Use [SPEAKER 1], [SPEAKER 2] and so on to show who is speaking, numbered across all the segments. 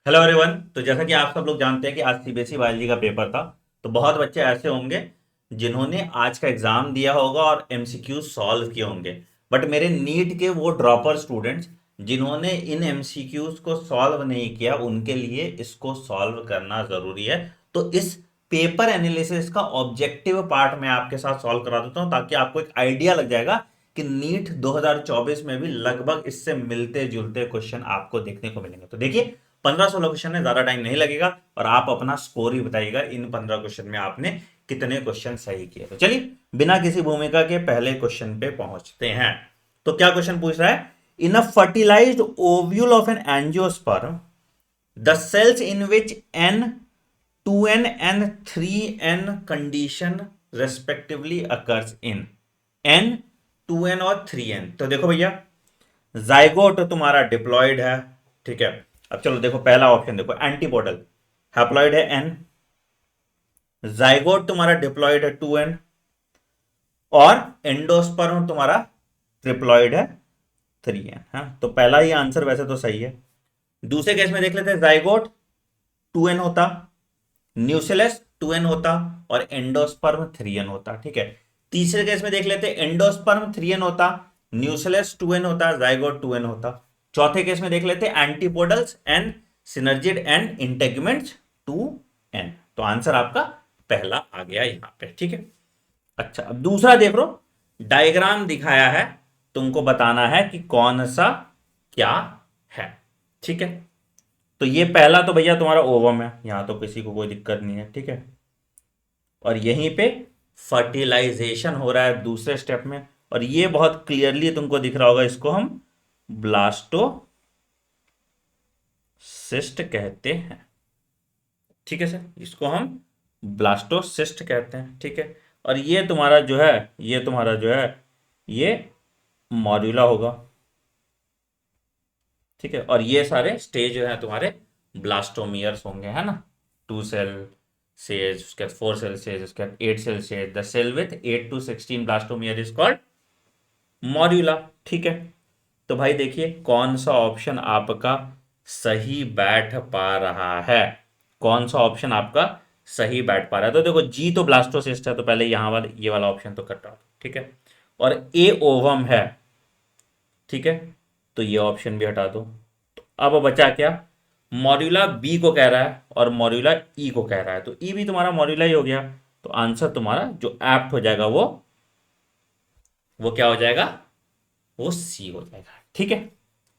[SPEAKER 1] Hello everyone. तो जैसा कि आप सब लोग जानते हैं कि आज सीबीएसई बायोलॉजी का पेपर था। तो बहुत बच्चे ऐसे होंगे जिन्होंने आज का एग्जाम दिया होगा और एमसीक्यू सॉल्व किए होंगे। बट मेरे नीट के वो ड्रॉपर स्टूडेंट्स जिन्होंने इन एमसीक्यूज को सॉल्व नहीं किया, उनके लिए इसको सॉल्व करना जरूरी है। तो इस पेपर एनालिसिस का ऑब्जेक्टिव पार्ट मैं आपके साथ सॉल्व करा देता हूं, ताकि आपको एक आइडिया लग जाएगा कि नीट 2024 में भी लगभग इससे मिलते जुलते क्वेश्चन आपको देखने को मिलेंगे। तो देखिए, 15-16 क्वेश्चन है, ज्यादा टाइम नहीं लगेगा और आप अपना स्कोर ही बताइएगा इन 15 क्वेश्चन में आपने कितने क्वेश्चन सही किए। तो चलिए, बिना किसी भूमिका के पहले क्वेश्चन पे पहुंचते हैं। तो क्या क्वेश्चन पूछ रहा है? In a fertilized ovule of an angiosperm, the cells in which an 2n and 3n condition respectively occurs in n 2n और 3n। तो देखो भैया, जाइगोट तुम्हारा डिप्लॉयड है, ठीक है। अब चलो देखो, पहला ऑप्शन देखो, एंटीपोडल हैप्लॉयड है n, जाइगोट तुम्हारा डिप्लॉयड है 2n, और एंडोस्पर्म तुम्हारा ट्रिप्लॉयड है 3n। हाँ, तो पहला ही आंसर वैसे तो सही है। दूसरे केस में देख लेते हैं, जाइगोट 2n होता, न्यूसिलस 2n होता, और एंडोस्पर्म 3n होता, ठीक है। तीसरे केस में देख लेते हैं, एंडोस्पर्म 3n होता, न्यूसिलस 2n होता, जाइगोट 2n होता। चौथे केस में देख लेते हैं, antipodals and synergid and integuments 2n। तो आंसर आपका पहला आ गया यहां पे, ठीक है। अच्छा, अब दूसरा देख लो, डायग्राम दिखाया है, तुमको बताना है कि कौन सा क्या है, ठीक है। तो ये पहला तो भैया तुम्हारा ओवम है, यहां तो किसी को कोई दिक्कत नहीं है, ठीक है। और यहीं पे फर्टिलाइजेशन हो रहा है दूसरे स्टेप में, और ये बहुत क्लियरली तुमको दिख रहा होगा, इसको हम ब्लास्टोसिस्ट कहते हैं, ठीक है सर, इसको हम ब्लास्टोसिस्ट कहते हैं, ठीक है। और ये तुम्हारा जो है, ये तुम्हारा जो है, ये मॉड्यूला होगा, ठीक है। और ये सारे स्टेज जो है तुम्हारे ब्लास्टोमियर्स होंगे, है ना। 2 सेल सेज, उसके बाद 4 सेल सेज, उसके बाद 8 सेल सेज। The cell with 8 to 16 blastomere is called morula, ठीक है। तो भाई देखिए, कौन सा ऑप्शन आपका सही बैठ पा रहा है, कौन सा ऑप्शन आपका सही बैठ पा रहा है। तो देखो, जी तो ब्लास्टोसिस्ट है, तो पहले यहां वाला ये वाला ऑप्शन तो कट ऑफ, ठीक है। और ए ओवम है, ठीक है, तो ये ऑप्शन भी हटा दो। तो अब बचा क्या? मॉड्यूला बी को कह रहा है और मॉड्यूला ई को कह रहा है, तो ई भी तुम्हारा मॉड्यूला ही हो गया। तो आंसर तुम्हारा जो एप्ट हो जाएगा, वो क्या हो जाएगा? वो सी हो जाएगा, ठीक है।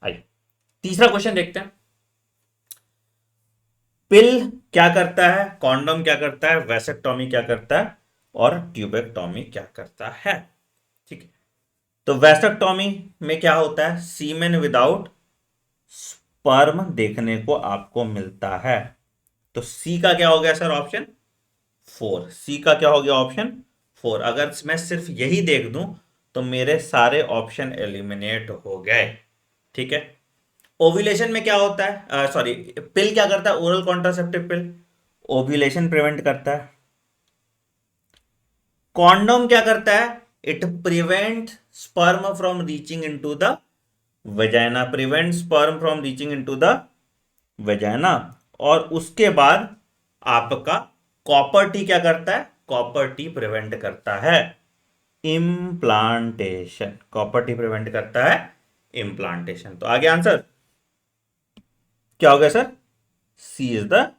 [SPEAKER 1] आइए तीसरा क्वेश्चन देखते हैं। पिल क्या करता है, कॉन्डोम क्या करता है, वैसेक्टॉमी क्या करता है, और ट्यूबेक्टॉमी क्या करता है, ठीक है। तो वैसेक्टॉमी में क्या होता है? सीमेन विदाउट स्पर्म देखने को आपको मिलता है। तो सी का क्या हो गया सर? ऑप्शन 4। सी का क्या हो गया? ऑप्शन 4। अगर मैं सिर्फ यही देख दूं तो मेरे सारे ऑप्शन एलिमिनेट हो गए, ठीक है। ओव्यूलेशन में क्या होता है? सॉरी, पिल क्या करता है? ओरल कॉन्ट्रासेप्टिव पिल ओव्यूलेशन प्रिवेंट करता है। कॉन्डोम क्या करता है? It prevent sperm from reaching into the vagina, prevent sperm from reaching into the vagina. और उसके बाद आपका कॉपर टी क्या करता है? कॉपर टी प्रिवेंट करता है इम्प्लांटेशन, कॉपर टी प्रिवेंट करता है इम्प्लांटेशन। तो आगे आंसर क्या हो गया sir? C is the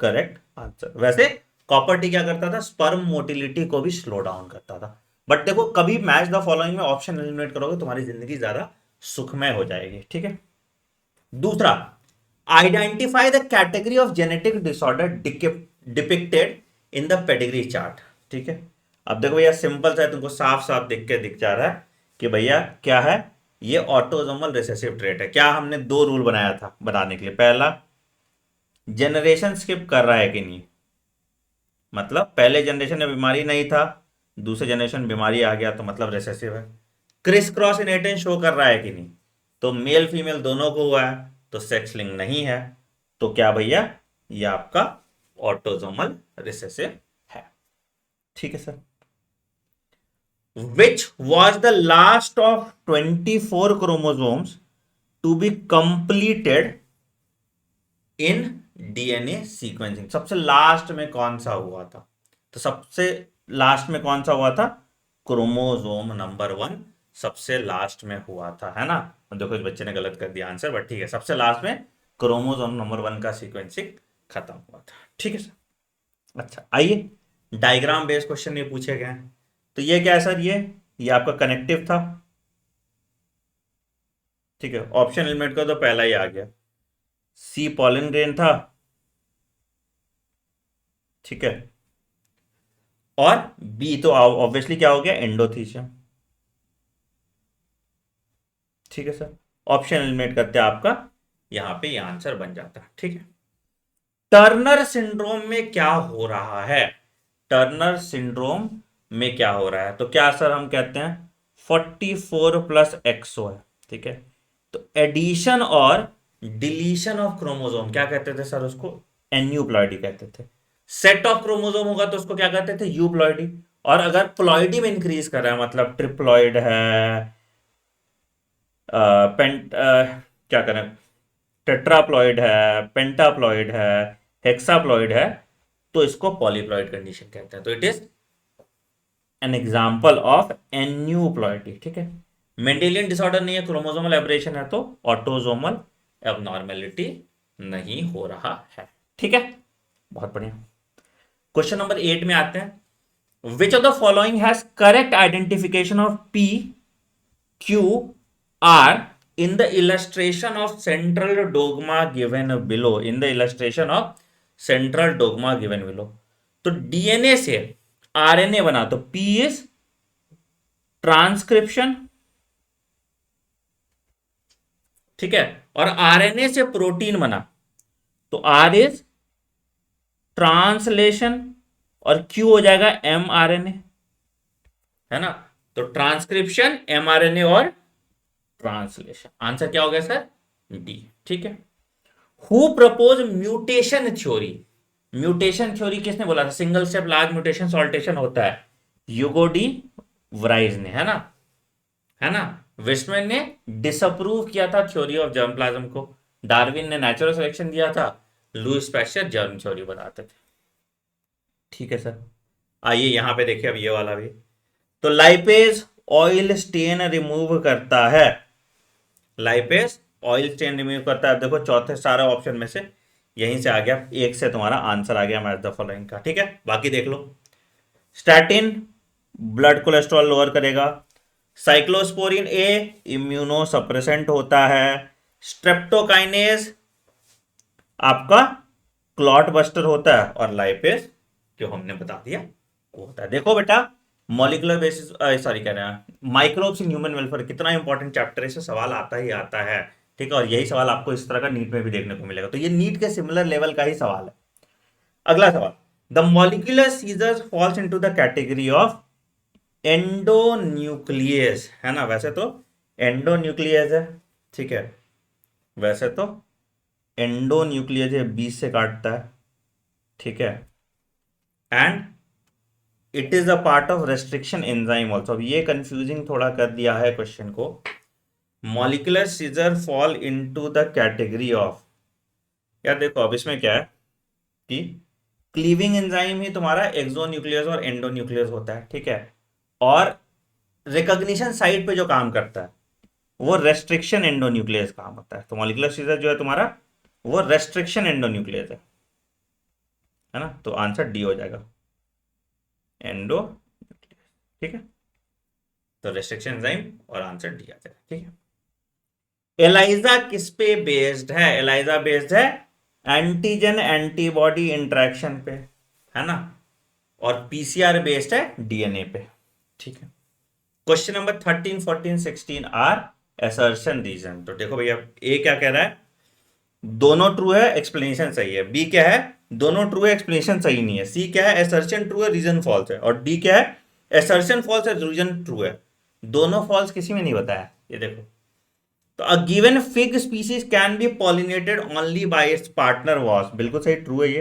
[SPEAKER 1] correct answer. वैसे कॉपर टी क्या करता था? स्पर्म मोटिलिटी को भी स्लो डाउन करता था। बट देखो, कभी मैच द फॉलोइंग में ऑप्शन एलिमिनेट करोगे, तुम्हारी जिंदगी ज्यादा सुखमय हो जाएगी, ठीक है। दूसरा, identify the category of genetic disorder depicted in the pedigree chart, ठीक है। अब देखो भैया, सिंपल सा है, तुमको साफ साफ दिख के दिख जा रहा है कि भैया क्या है, ये ऑटोजोमल रिसेसिव ट्रेट है। क्या हमने दो रूल बनाया था बताने के लिए? पहला, जनरेशन स्किप कर रहा है कि नहीं, मतलब पहले जनरेशन में बीमारी नहीं था, दूसरे जनरेशन बीमारी आ गया, तो मतलब रिसेसिव है। क्रिस क्रॉस इनहेरिटेंस शो कर रहा है कि नहीं, तो मेल फीमेल दोनों को हुआ है, तो सेक्स लिंक नहीं है। तो क्या भैया, ये आपका ऑटोजोमल रिसेसिव है, ठीक है sir. Which was the last of 24 chromosomes to be completed in DNA sequencing सबसे लास्ट में कौन सा हुआ था? तो सबसे लास्ट में कौन सा हुआ था? क्रोमोसोम नंबर 1 सबसे लास्ट में हुआ था, है ना? और देखो इस बच्चे ने गलत कर दिया आंसर, बट ठीक है, सबसे लास्ट में क्रोमोसोम नंबर 1 का सीक्वेंसिंग खत्म हुआ था। ठीक है सर। अच्छा आइए, डायग्राम बेस्ड क्वेश्चन ये पूछे गए हैं। तो ये क्या है सर? ये आपका कनेक्टिव था। ठीक है, ऑप्शन एलिमेंट का तो पहला ही आ गया। सी पॉलन ग्रेन था। ठीक है, और बी तो ऑब्वियसली क्या हो गया? एंडोथीसियम। ठीक है सर, ऑप्शन एलिमिनेट करते हैं आपका, यहां पे ये आंसर बन जाता है। ठीक है, टर्नर सिंड्रोम में क्या हो रहा है? टर्नर सिंड्रोम में क्या हो रहा है? तो क्या सर हम कहते हैं 44 प्लस एक्सो है। ठीक है, तो एडिशन और डिलीशन ऑफ क्रोमोसोम क्या कहते थे सर? उसको एन्यूप्लॉइडी कहते थे। सेट ऑफ क्रोमोसोम होगा तो उसको क्या कहते थे? यूप्लॉइडी। और अगर प्लॉइडी में इंक्रीज कर रहा है, मतलब ट्रिप्लॉइड है, पेंट क्या करें, टेट्राप्लॉइड है, पेंटाप्लॉइड है, हेक्साप्लॉइड है, तो इसको पॉलीप्लॉइड कंडीशन कहते हैं। तो it is an example of aneuploidy. ठीक है, मेंडेलियन डिसऑर्डर नहीं है, क्रोमोसोमल एब्रेशन है, तो ऑटोसोमल एबनॉर्मेलिटी नहीं हो रहा है। ठीक है, बहुत बढ़िया। क्वेश्चन नंबर 8 में आते हैं। Which of the following has correct identification of P Q R in the illustration of central dogma given below, in the illustration of central dogma given below। तो डीएनए से आरएनए बना तो P is transcription. ठीक है, और RNA से protein बना तो आर इज ट्रांसलेशन, और क्यू हो जाएगा एमआरएनए, है ना? तो ट्रांसक्रिप्शन, एमआरएनए और ट्रांसलेशन। आंसर क्या हो गया सर? डी। ठीक है, who propose mutation theory? Mutation theory किसने बोला था? Single step large mutation saltation होता है, ह्यूगो डी वराइज ने, है ना? है ना? विस्टमैन ने डिसअप्रूव किया था थ्योरी ऑफ जर्म प्लाज्म को, डार्विन ने नेचुरल सिलेक्शन दिया था, लुईस पैस्चर जर्म थ्योरी बताते थे। ठीक है सर, आइए यहां पे देखिए अब ये वाला भी। तो लाइपेज ऑयल स्टेन रिमूव करता है। लाइपेज ऑयल स्टेन रिमूव करता है। देखो चौथे सारे ऑप्शन में से यहीं से आ गया, एक से तुम्हारा आंसर आ गया मैच द फॉलोइंग का। ठीक है, बाकी देख लो। स्टैटिन ब्लड कोलेस्ट्रॉल लोअर करेगा। साइक्लोस्पोरिन ए इम्यूनो सप्रेसेंट होता है। स्ट्रेप्टोकाइनेज आपका क्लॉट बस्टर होता है, और लाइपेज जो हमने बता दिया वो होता है। देखो बेटा, मॉलिकुलर बेसिस, सॉरी कह रहे हैं, माइक्रोब्स इन ह्यूमन वेलफेयर कितना इंपॉर्टेंट चैप्टर है, इससे सवाल आता ही आता है। ठीक है, और यही सवाल आपको इस तरह का नीट में भी देखने को मिलेगा, तो ये नीट के सिमिलर लेवल का ही सवाल है। अगला सवाल, the molecular scissors falls into the category of endonuclease, है ना? वैसे तो एंडोन्यूक्लियस है। ठीक है, वैसे तो एंडोन्यूक्लियस है, बीच से काटता है। ठीक है, and it is a part of restriction enzyme also. अब ये कंफ्यूजिंग थोड़ा कर दिया है क्वेश्चन को। Molecular scissor fall into the category of, यार देखो अब इसमें क्या है कि क्लीविंग एंजाइम ही तुम्हारा एक्सोन्यूक्लियस और एंडोन्यूक्लियस होता है। ठीक है, और रिकॉग्निशन साइट पे जो काम करता है वो रेस्ट्रिक्शन एंडोन्यूक्लियस काम होता है। तो मॉलिक्यूलर सीजर जो है तुम्हारा वो रेस्ट्रिक्शन एंडोन्यूक्लियस है ना? तो आंसर डी हो जाएगा, एंडो। ठीक है, तो रेस्ट्रिक्शन एंजाइम और आंसर डी आ जाएगा। ठीक है, एलाइजा किस पे बेस्ड है? एलाइजा बेस्ड है एंटीजन एंटीबॉडी इंटरेक्शन पे, है ना? और पीसीआर बेस्ड है डीएनए पे। ठीक है, question number 13 14 16 are assertion reason. तो देखो भैया, ए क्या कह रहा है? दोनों ट्रू है, एक्सप्लेनेशन सही है। बी क्या है? दोनों ट्रू है, एक्सप्लेनेशन सही नहीं है। सी क्या है? असर्शन ट्रू है, रीजन फॉल्स है। और डी क्या है? असर्शन फॉल्स है, रीजन ट्रू है। दोनों फॉल्स किसी में नहीं बताया। ये देखो, तो a given fig species can be pollinated only by its partner wasp, बिल्कुल सही, ट्रू है ये,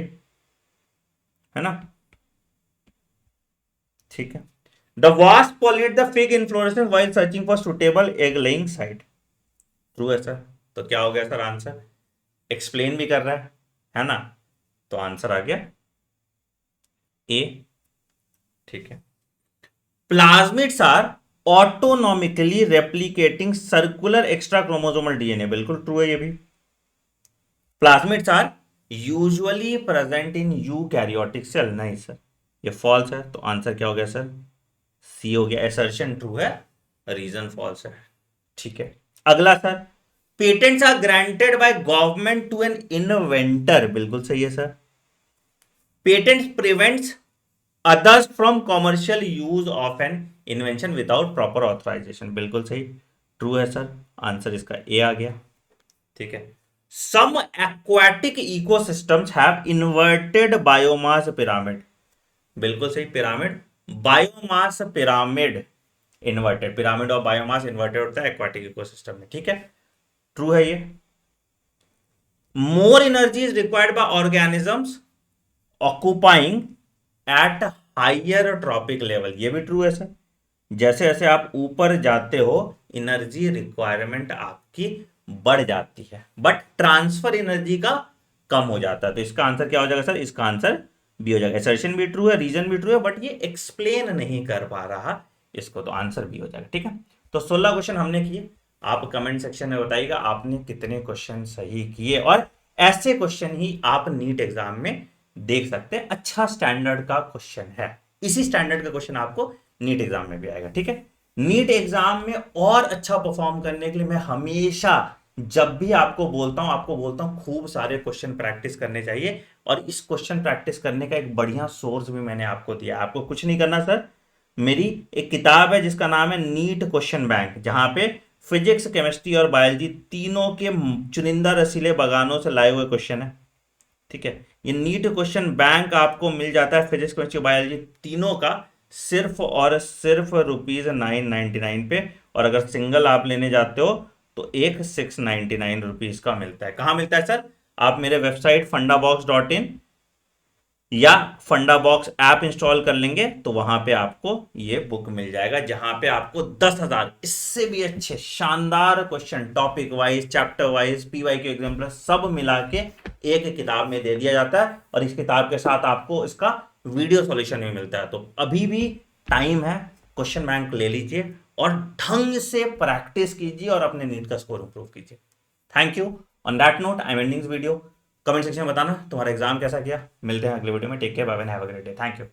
[SPEAKER 1] है ना? ठीक है, the wasp pollinate the fig inflorescence while searching for suitable egg laying site. True है सर। तो क्या हो गया सर आंसर? एक्सप्लेन भी कर रहा है है ना? तो आंसर आ गया ए। ठीक है। Plasmids are autonomically replicating circular extra chromosomal DNA, बिल्कुल ट्रू है ये भी। Plasmids are usually present in eukaryotic cell, नहीं सर ये फॉल्स है। तो आंसर क्या हो गया सर? सी हो गया। एसर्शन ट्रू है, रीजन फॉल्स है। ठीक है। अगला sir, patents are granted by government to an inventor, बिल्कुल सही है sir. Patents prevents others from commercial use of an invention without proper authorization, बिल्कुल सही, ट्रू है सर। आंसर इसका ए आ गया। ठीक है। सम aquatic ecosystems have inverted biomass pyramid, बिल्कुल सही, pyramid, biomass pyramid inverted, pyramid of biomass inverted होता है एक्वाटिक इकोसिस्टम में। ठीक है, ट्रू है ये। More energy is required by organisms occupying at higher trophic level, ये भी ट्रू है सर। जैसे जैसे आप ऊपर जाते हो एनर्जी रिक्वायरमेंट आपकी बढ़ जाती है, बट ट्रांसफर एनर्जी का कम हो जाता है। तो इसका आंसर क्या हो जाएगा सर? इसका आंसर बी हो जाएगा। एसर्शन भी ट्रू है, रीजन भी ट्रू है, बट ये एक्सप्लेन नहीं कर पा रहा इसको, तो आंसर बी हो जाएगा। ठीक है। तो 16 क्वेश्चन हमने किए। आप कमेंट सेक्शन में बताइएगा आपने कितने क्वेश्चन सही किए, और ऐसे क्वेश्चन ही आप नीट एग्जाम में देख सकते हैं। अच्छा स्टैंडर्ड का क्वेश्चन है, इसी स्टैंडर्ड का क्वेश्चन आपको नीट एग्जाम में भी आएगा। ठीक है। नीट एग्जाम में और अच्छा परफॉर्म करने के लिए मैं हमेशा जब भी आपको बोलता हूं खूब सारे क्वेश्चन प्रैक्टिस करने चाहिए। और इस क्वेश्चन प्रैक्टिस करने का एक बढ़िया सोर्स भी मैंने आपको दिया। आपको कुछ नहीं करना सर, मेरी एक किताब है जिसका नाम है नीट क्वेश्चन बैंक, जहां पे फिजिक्स, केमिस्ट्री और बायोलॉजी तीनों के चुनिंदा रसीले बगानों से लाए हुए क्वेश्चन है। ठीक है। ये नीट क्वेश्चन बैंक आपको मिल जाता है फिजिक्स, केमिस्ट्री, बायोलॉजी तीनों का सिर्फ और सिर्फ ₹999 पे। और अगर सिंगल आप लेने जाते हो तो एक ₹699 का मिलता है। कहां मिलता है सर? आप मेरे वेबसाइट fundabox.in या फंडा बॉक्स ऐप इंस्टॉल कर लेंगे तो वहां पे आपको ये बुक मिल जाएगा, जहां पे आपको 10,000 इससे भी अच्छे शानदार question topic wise, chapter wise, PYQ example सब मिला के एक किताब में दे दिया जाता है। और इस किताब के साथ आपको इसका वीडियो सॉल्यूशन भी मिलता है। तो अभी भी टाइम है, क्वेश्चन बैंक ले लीजिए और ढंग से प्रैक्टिस कीजिए और अपने नीट का स्कोर इंप्रूव कीजिए। Thank you. On that note I am ending this video. Comment section में बताना तुम्हारा एग्जाम कैसा गया। मिलते हैं अगले वीडियो में। Take care, bye bye, have a great day. Thank you.